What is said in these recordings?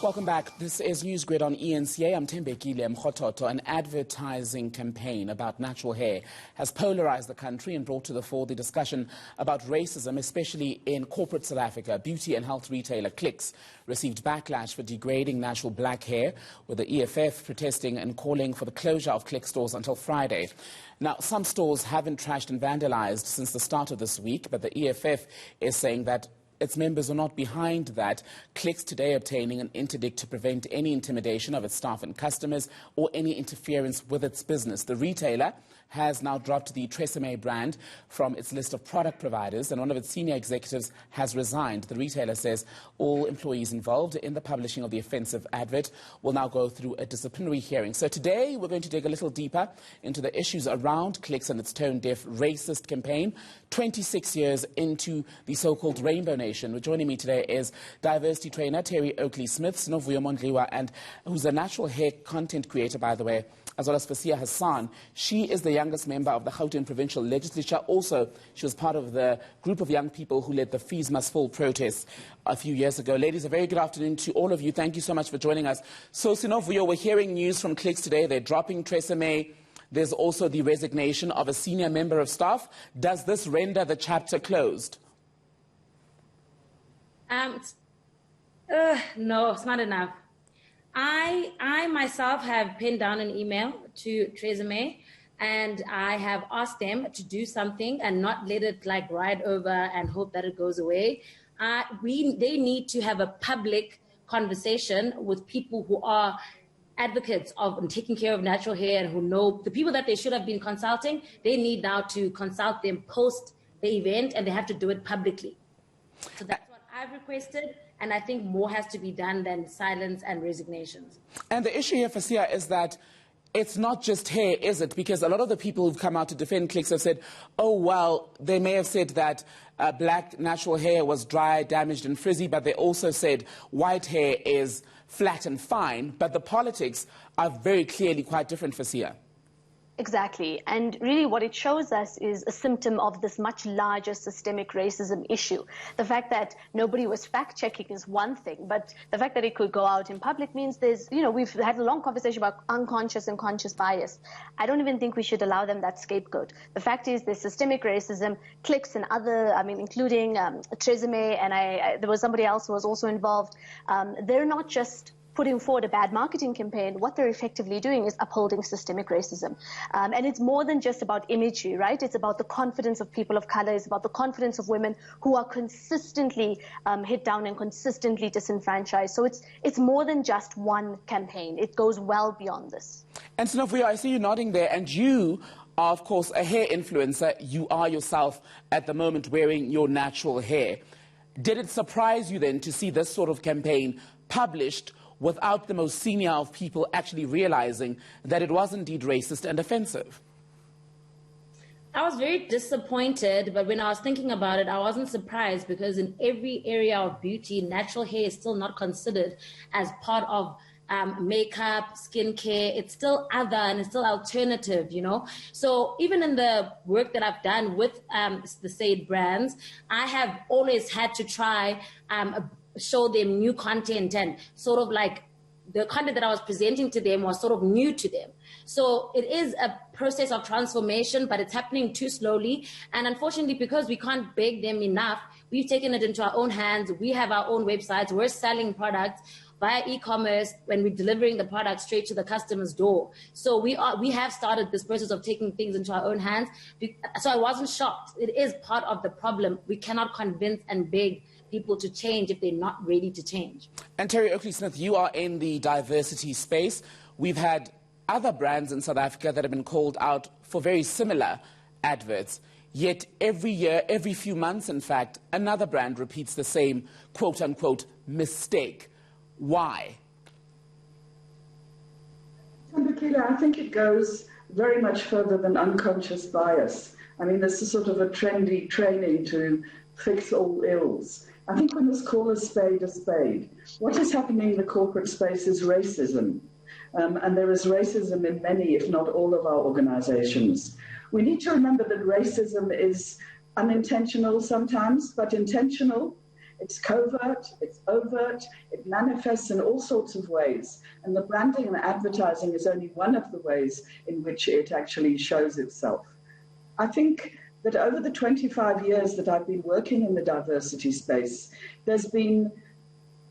Welcome back. This is Newsgrid on ENCA. I'm Tembekile Mkhototo. An advertising campaign about natural hair has polarized the country and brought to the fore the discussion about racism, especially in corporate South Africa. Beauty and health retailer Clicks received backlash for degrading natural black hair, with the EFF protesting and calling for the closure of Clicks stores until Friday. Now, some stores haven't trashed and vandalized since the start of this week, but the EFF is saying that its members are not behind that. Clicks today obtaining an interdict to prevent any intimidation of its staff and customers or any interference with its business. The retailer has now dropped the Tresemme brand from its list of product providers, and one of its senior executives has resigned. The retailer says all employees involved in the publishing of the offensive advert will now go through a disciplinary hearing. So today we're going to dig a little deeper into the issues around Clicks and its tone-deaf racist campaign, 26 years into the so-called Rainbow Nation. Joining me today is diversity trainer Terry Oakley-Smith, Sinovuyo Mondliwa, and who's a natural hair content creator, by the way, as well as Fasia Hassan. She is the youngest member of the Gauteng Provincial Legislature. Also, she was part of the group of young people who led the Fees Must Fall protests a few years ago. Ladies, a very good afternoon to all of you. Thank you so much for joining us. So, Sinovuyo, we're hearing news from Clicks today. They're dropping Tresemme. There's also the resignation of a senior member of staff. Does this render the chapter closed? No, it's not enough. I myself have pinned down an email to Tresemme, and I have asked them to do something and not let it like ride over and hope that it goes away. They need to have a public conversation with people who are advocates of taking care of natural hair and who know the people that they should have been consulting. They need now to consult them post the event, and they have to do it publicly. So that's what I've requested, and I think more has to be done than silence and resignations. And the issue here, Fasia, is that it's not just hair, is it? Because a lot of the people who've come out to defend Clicks have said, oh, well, they may have said that black natural hair was dry, damaged and frizzy, but they also said white hair is flat and fine. But the politics are very clearly quite different, Fasia. Exactly. And really what it shows us is a symptom of this much larger systemic racism issue. The fact that nobody was fact-checking is one thing, but the fact that it could go out in public means there's, we've had a long conversation about unconscious and conscious bias. I don't even think we should allow them that scapegoat. The fact is there's systemic racism, Clicks and other, including Tresemme, and there was somebody else who was also involved. They're not just putting forward a bad marketing campaign. What they're effectively doing is upholding systemic racism. And it's more than just about imagery, right? It's about the confidence of people of color. It's about the confidence of women who are consistently hit down and consistently disenfranchised. So it's more than just one campaign. It goes well beyond this. And Sinovuyo, I see you nodding there, and you are, of course, a hair influencer. You are yourself at the moment wearing your natural hair. Did it surprise you then to see this sort of campaign published without the most senior of people actually realizing that it was indeed racist and offensive? I was very disappointed, but when I was thinking about it, I wasn't surprised, because in every area of beauty, natural hair is still not considered as part of makeup, skincare. It's still other and it's still alternative, So even in the work that I've done with the said brands, I have always had to try show them new content, and sort of like the content that I was presenting to them was sort of new to them. So it is a process of transformation, but it's happening too slowly. And unfortunately, because we can't beg them enough, we've taken it into our own hands. We have our own websites. We're selling products via e-commerce when we're delivering the product straight to the customer's door. So we have started this process of taking things into our own hands. So I wasn't shocked. It is part of the problem. We cannot convince and beg people to change if they're not ready to change. And Terry Oakley-Smith, you are in the diversity space. We've had other brands in South Africa that have been called out for very similar adverts. Yet every year, every few months, in fact, another brand repeats the same quote-unquote mistake. Why? I think it goes very much further than unconscious bias. This is sort of a trendy training to fix all ills. I think we must call a spade a spade. What is happening in the corporate space is racism. And there is racism in many, if not all, of our organizations. We need to remember that racism is unintentional sometimes, but intentional. It's covert, it's overt, it manifests in all sorts of ways. And the branding and advertising is only one of the ways in which it actually shows itself. I think that over the 25 years that I've been working in the diversity space, there's been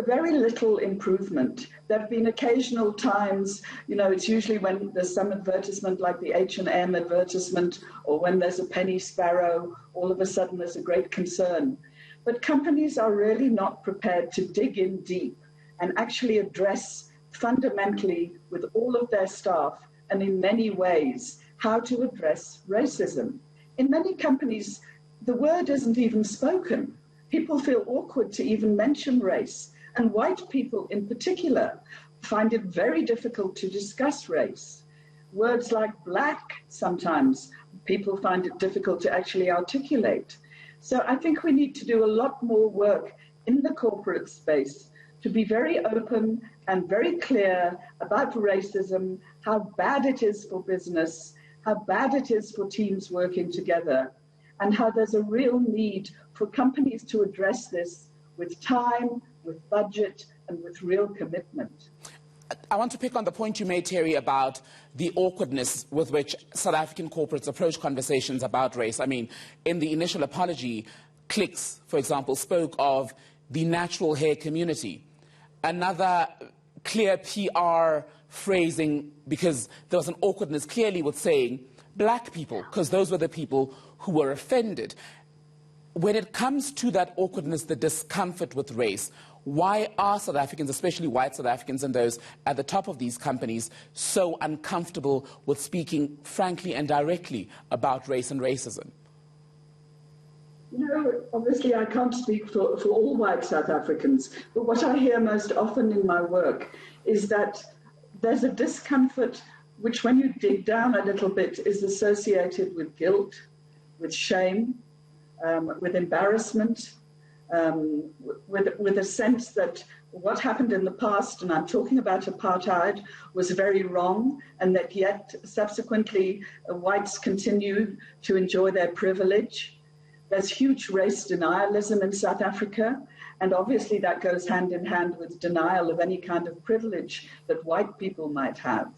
very little improvement. There have been occasional times, it's usually when there's some advertisement like the H&M advertisement, or when there's a penny sparrow, all of a sudden there's a great concern. But companies are really not prepared to dig in deep and actually address fundamentally with all of their staff and in many ways how to address racism. In many companies, the word isn't even spoken. People feel awkward to even mention race. And white people in particular find it very difficult to discuss race. Words like black, sometimes people find it difficult to actually articulate. So I think we need to do a lot more work in the corporate space to be very open and very clear about racism, how bad it is for business, how bad it is for teams working together, and how there's a real need for companies to address this with time, with budget, and with real commitment. I want to pick on the point you made, Terry, about the awkwardness with which South African corporates approach conversations about race. I mean, in the initial apology, Clicks, for example, spoke of the natural hair community. Another clear PR phrasing, because there was an awkwardness clearly with saying black people, because those were the people who were offended. When it comes to that awkwardness, the discomfort with race, why are South Africans, especially white South Africans and those at the top of these companies, so uncomfortable with speaking frankly and directly about race and racism? Obviously I can't speak for all white South Africans, but what I hear most often in my work is that there's a discomfort which, when you dig down a little bit, is associated with guilt, with shame, with embarrassment, with a sense that what happened in the past, and I'm talking about apartheid, was very wrong, and that yet subsequently whites continue to enjoy their privilege. There's huge race denialism in South Africa, and obviously that goes hand in hand with denial of any kind of privilege that white people might have.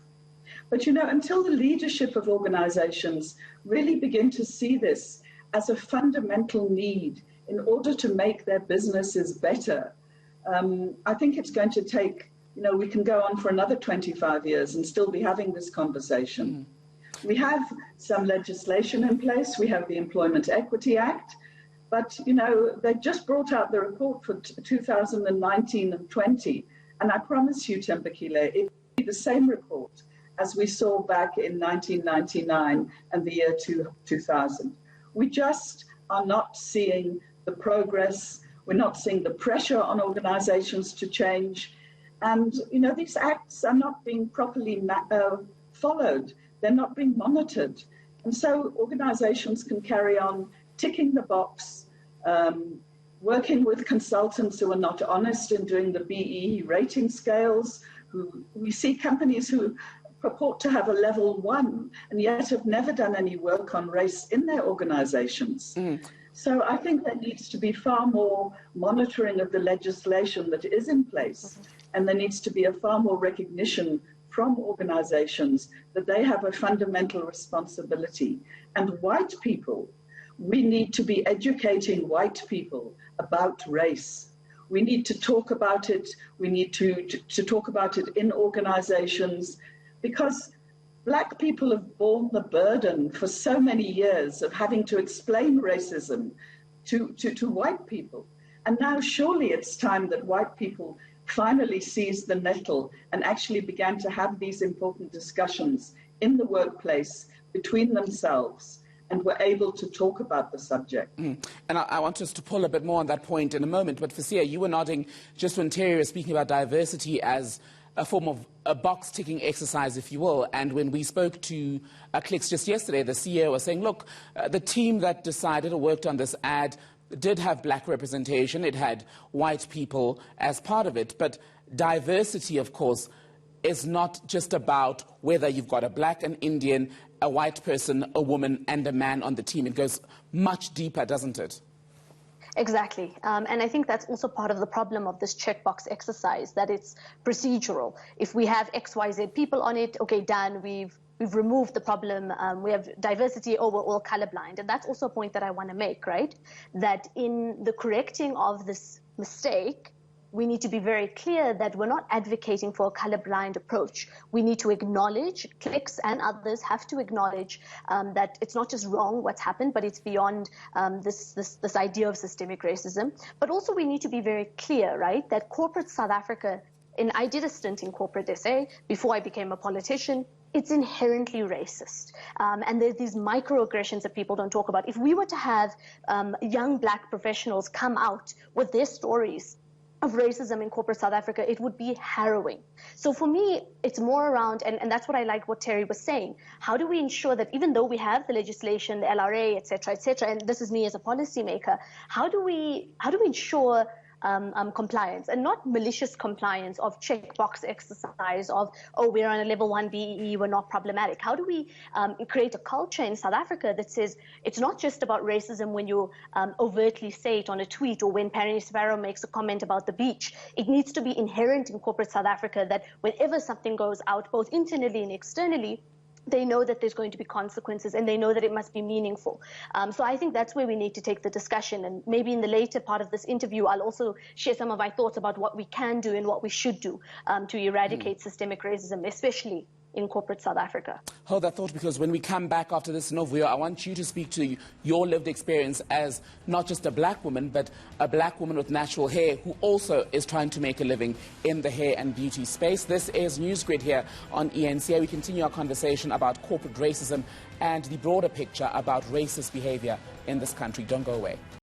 But until the leadership of organizations really begin to see this as a fundamental need in order to make their businesses better, I think it's going to take, we can go on for another 25 years and still be having this conversation. We have some legislation in place. We have the Employment Equity Act. But, they just brought out the report for 2019 and 20. And I promise you, Thembekile, it will be the same report as we saw back in 1999 and the year 2000. We just are not seeing the progress. We're not seeing the pressure on organizations to change. And, these acts are not being properly followed. They're not being monitored. And so organizations can carry on ticking the box, working with consultants who are not honest in doing the BEE rating scales. We see companies who purport to have a level 1 and yet have never done any work on race in their organizations. So I think there needs to be far more monitoring of the legislation that is in place, and there needs to be a far more recognition from organizations that they have a fundamental responsibility. And white people, we need to be educating white people about race. We need to talk about it. We need to talk about it in organizations, because Black people have borne the burden for so many years of having to explain racism to white people. And now surely it's time that white people finally seized the nettle and actually began to have these important discussions in the workplace between themselves and were able to talk about the subject. And I want us to pull a bit more on that point in a moment. But Fasia, you were nodding just when Terry was speaking about diversity as a form of a box-ticking exercise, if you will. And when we spoke to Clicks just yesterday, the CEO was saying, look, the team that decided or worked on this ad did have black representation. It had white people as part of it. But diversity, of course, is not just about whether you've got a black, an Indian, a white person, a woman, and a man on the team. It goes much deeper, doesn't it? Exactly. And I think that's also part of the problem of this checkbox exercise, that it's procedural. If we have XYZ people on it, okay, done, we've removed the problem. We have diversity, oh, we're all colorblind. And that's also a point that I want to make, right? That in the correcting of this mistake, we need to be very clear that we're not advocating for a colorblind approach. We need to acknowledge, Clicks and others have to acknowledge that it's not just wrong what's happened, but it's beyond this idea of systemic racism. But also we need to be very clear, right, that corporate South Africa, and I did a stint in corporate SA before I became a politician, it's inherently racist. And there's these microaggressions that people don't talk about. If we were to have young black professionals come out with their stories of racism in corporate South Africa, it would be harrowing. So for me, it's more around, and that's what I like what Terry was saying. How do we ensure that even though we have the legislation, the LRA, et cetera, and this is me as a policymaker, how do we ensure compliance, and not malicious compliance of checkbox exercise of, oh, we're on a level 1 BEE, we're not problematic. How do we create a culture in South Africa that says it's not just about racism when you overtly say it on a tweet or when Penny Sparrow makes a comment about the beach. It needs to be inherent in corporate South Africa that whenever something goes out, both internally and externally, they know that there's going to be consequences and they know that it must be meaningful. So I think that's where we need to take the discussion. And maybe in the later part of this interview, I'll also share some of my thoughts about what we can do and what we should do to eradicate systemic racism, especially in corporate South Africa. Hold that thought, because when we come back after this interview, I want you to speak to your lived experience as not just a black woman, but a black woman with natural hair who also is trying to make a living in the hair and beauty space. This is Newsgrid here on ENCA. We continue our conversation about corporate racism and the broader picture about racist behavior in this country. Don't go away.